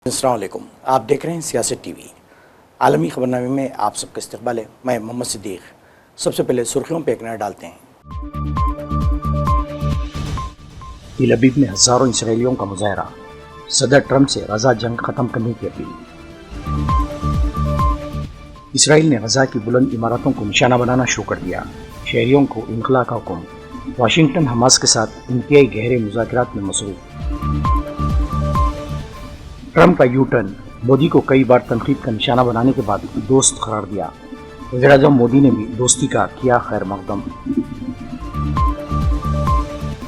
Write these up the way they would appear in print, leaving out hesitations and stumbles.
السلام علیکم، آپ دیکھ رہے ہیں سیاست ٹی وی۔ عالمی خبرنامے میں آپ سب کا استقبال ہے۔ میں محمد صدیق۔ سب سے پہلے سرخیوں پہ ایک نظر ڈالتے ہیں۔ تل ابیب میں ہزاروں اسرائیلیوں کا مظاہرہ، صدر ٹرمپ سے غزہ جنگ ختم کرنے کی اپیل۔ اسرائیل نے غزہ کی بلند عمارتوں کو نشانہ بنانا شروع کر دیا، شہریوں کو انخلاء کا حکم۔ واشنگٹن حماس کے ساتھ انتہائی گہرے مذاکرات میں مصروف۔ ٹرمپ کا یو ٹرن، مودی کو کئی بار تنقید کا نشانہ بنانے کے بعد دوست قرار دیا۔ وزیر اعظم مودی نے بھی دوستی کا کیا خیر مقدم۔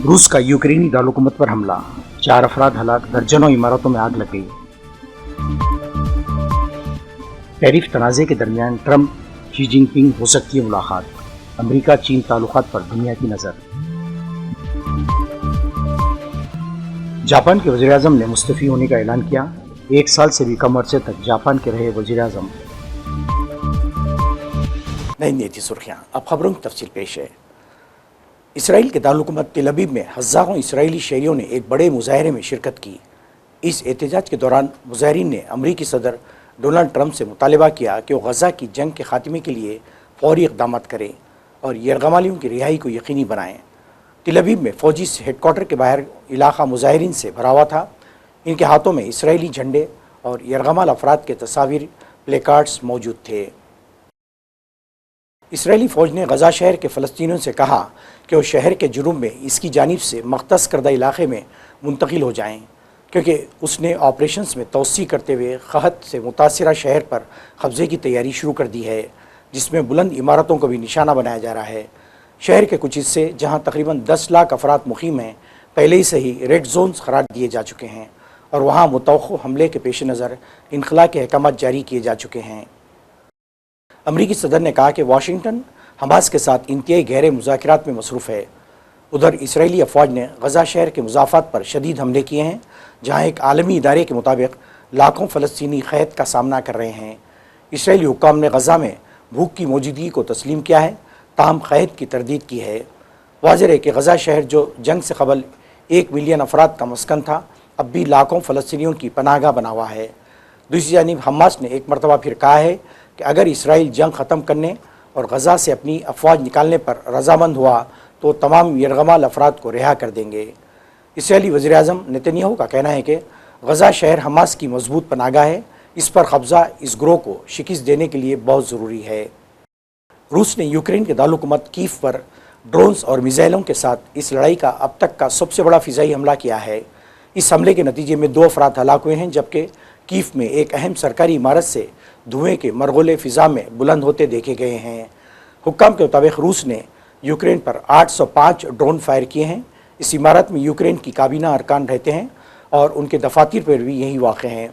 روس کا یوکرینی دارالحکومت پر حملہ، 4 افراد ہلاک، درجنوں عمارتوں میں آگ لگ گئی۔ ٹیرف تنازع کے درمیان ٹرمپ شی جن پنگ ہو سکتی ہے ملاقات، امریکہ چین تعلقات پر دنیا کی نظر۔ جاپان کے وزیر اعظم نے مستعفی ہونے کا اعلان کیا، 1 سال سے بھی کم عرصے تک جاپان کے رہے وزیر اعظم۔ نہیں تھی سرخیاں، اب خبروں کی تفصیل پیش ہے۔ اسرائیل کے دارالحکومت تل ابیب میں ہزاروں اسرائیلی شہریوں نے ایک بڑے مظاہرے میں شرکت کی۔ اس احتجاج کے دوران مظاہرین نے امریکی صدر ڈونلڈ ٹرمپ سے مطالبہ کیا کہ وہ غزہ کی جنگ کے خاتمے کے لیے فوری اقدامات کریں اور یرغمالیوں کی رہائی کو یقینی بنائیں۔ تل ابیب میں فوجی ہیڈ کوارٹر کے باہر علاقہ مظاہرین سے بھرا ہوا تھا۔ ان کے ہاتھوں میں اسرائیلی جھنڈے اور یرغمال افراد کے تصاویر پلے کارڈز موجود تھے۔ اسرائیلی فوج نے غزہ شہر کے فلسطینیوں سے کہا کہ وہ شہر کے جنوب میں اس کی جانب سے مختص کردہ علاقے میں منتقل ہو جائیں، کیونکہ اس نے آپریشنز میں توسیع کرتے ہوئے قحط سے متاثرہ شہر پر قبضے کی تیاری شروع کر دی ہے، جس میں بلند عمارتوں کو بھی نشانہ بنایا جا رہا ہے۔ شہر کے کچھ حصے جہاں تقریباً 10 لاکھ افراد مقیم ہیں، پہلے ہی سے ہی ریڈ زونز قرار دیے جا چکے ہیں اور وہاں متوقع حملے کے پیش نظر انخلاء کے احکامات جاری کیے جا چکے ہیں۔ امریکی صدر نے کہا کہ واشنگٹن حماس کے ساتھ انتہائی گہرے مذاکرات میں مصروف ہے۔ ادھر اسرائیلی افواج نے غزہ شہر کے مضافات پر شدید حملے کیے ہیں، جہاں ایک عالمی ادارے کے مطابق لاکھوں فلسطینی قحط کا سامنا کر رہے ہیں۔ اسرائیلی حکام نے غزہ میں بھوک کی موجودگی کو تسلیم کیا ہے، تاہم قحط کی تردید کی ہے۔ واضح ہے کہ غزہ شہر جو جنگ سے قبل 1 ملین افراد کا مسکن تھا، اب بھی لاکھوں فلسطینیوں کی پناہ گاہ بنا ہوا ہے۔ دوسری جانب حماس نے ایک مرتبہ پھر کہا ہے کہ اگر اسرائیل جنگ ختم کرنے اور غزہ سے اپنی افواج نکالنے پر رضامند ہوا تو تمام یرغمال افراد کو رہا کر دیں گے۔ اسرائیلی وزیر اعظم نتنیاہو کا کہنا ہے کہ غزہ شہر حماس کی مضبوط پناہ گاہ ہے، اس پر قبضہ اس گروہ کو شکست دینے کے لیے بہت ضروری ہے۔ روس نے یوکرین کے دارالحکومت کیف پر ڈرونز اور میزائلوں کے ساتھ اس لڑائی کا اب تک کا سب سے بڑا فضائی حملہ کیا ہے۔ اس حملے کے نتیجے میں 2 افراد ہلاک ہوئے ہیں، جبکہ کیف میں ایک اہم سرکاری عمارت سے دھوئیں کے مرغولے فضا میں بلند ہوتے دیکھے گئے ہیں۔ حکام کے مطابق روس نے یوکرین پر 805 ڈرون فائر کیے ہیں۔ اس عمارت میں یوکرین کی کابینہ ارکان رہتے ہیں اور ان کے دفاتر پر بھی یہی واقع ہیں۔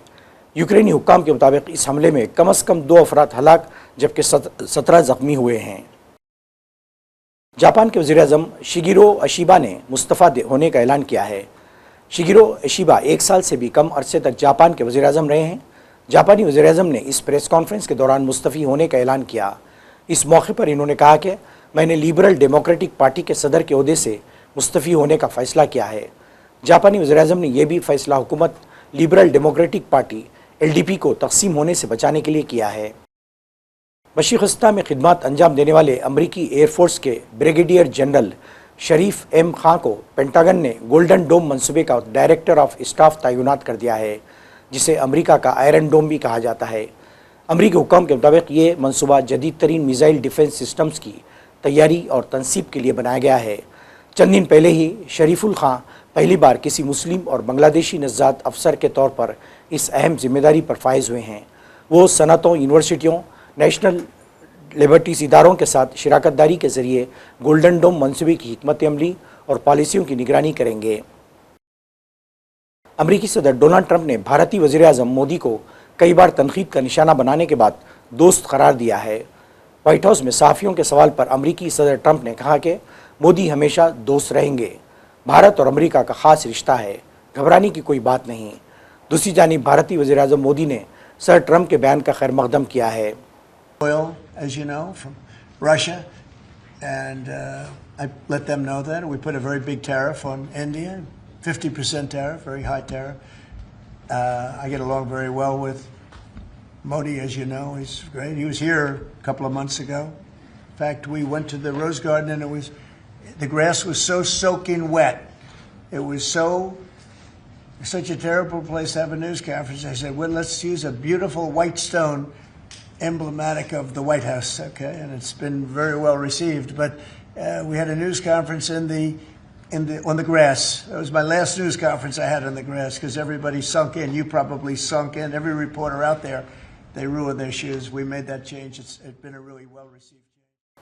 یوکرینی حکام کے مطابق اس حملے میں کم از کم 2 افراد ہلاک جبکہ 17 زخمی ہوئے ہیں۔ جاپان کے وزیر اعظم شیگیرو اشیبا نے مستعفی ہونے کا اعلان کیا ہے۔ شیگیرو اشیبا 1 سال سے بھی کم عرصے تک جاپان کے وزیر اعظم رہے ہیں۔ جاپانی وزیر اعظم نے اس پریس کانفرنس کے دوران مستعفی ہونے کا اعلان کیا۔ اس موقع پر انہوں نے کہا کہ میں نے لبرل ڈیموکریٹک پارٹی کے صدر کے عہدے سے مستعفی ہونے کا فیصلہ کیا ہے۔ جاپانی وزیر اعظم نے یہ بھی فیصلہ حکومت لبرل ڈیموکریٹک پارٹی LDP کو تقسیم ہونے سے بچانے کے لیے کیا ہے۔ مشرق وسطیٰ میں خدمات انجام دینے والے امریکی ایئر فورس کے بریگیڈیئر جنرل شریف ایم خان کو پینٹاگن نے گولڈن ڈوم منصوبے کا ڈائریکٹر آف اسٹاف تعینات کر دیا ہے، جسے امریکہ کا آئرن ڈوم بھی کہا جاتا ہے۔ امریکی حکام کے مطابق یہ منصوبہ جدید ترین میزائل ڈیفنس سسٹمز کی تیاری اور تنصیب کے لیے بنایا گیا ہے۔ چند دن پہلے ہی شریف الخان پہلی بار کسی مسلم اور بنگلہ دیشی نژاد افسر کے طور پر اس اہم ذمہ داری پر فائز ہوئے ہیں۔ وہ صنعتوں، یونیورسٹیوں، نیشنل لیبرٹیز اداروں کے ساتھ شراکت داری کے ذریعے گولڈن ڈوم منصوبے کی حکمت عملی اور پالیسیوں کی نگرانی کریں گے۔ امریکی صدر ڈونلڈ ٹرمپ نے بھارتی وزیر اعظم مودی کو کئی بار تنقید کا نشانہ بنانے کے بعد دوست قرار دیا ہے۔ وائٹ ہاؤس میں صحافیوں کے سوال پر امریکی صدر ٹرمپ نے کہا کہ مودی ہمیشہ دوست رہیں گے، بھارت اور امریکہ کا خاص رشتہ ہے، گھبرانے کی کوئی بات نہیں۔ دوسری جانب بھارتی وزیر اعظم مودی نے صدر ٹرمپ کے بیان کا خیر مقدم کیا ہے۔ Oil, as you know, from Russia, and I let them know that. We put a very big tariff on India, 50% tariff, very high tariff. I get along very well with Modi, as you know. He's great. He was here a couple of months ago. In fact, we went to the Rose Garden, and the grass was so soaking wet. It was such a terrible place to have a news conference. I said, well, let's use a beautiful white stone emblematic of the White House, okay? And it's been very well received. But we had a news conference on the grass. That was my last news conference I had on the grass, because everybody sunk in. You probably sunk in. Every reporter out there, they ruined their shoes. We made that change. It's been a really well received change.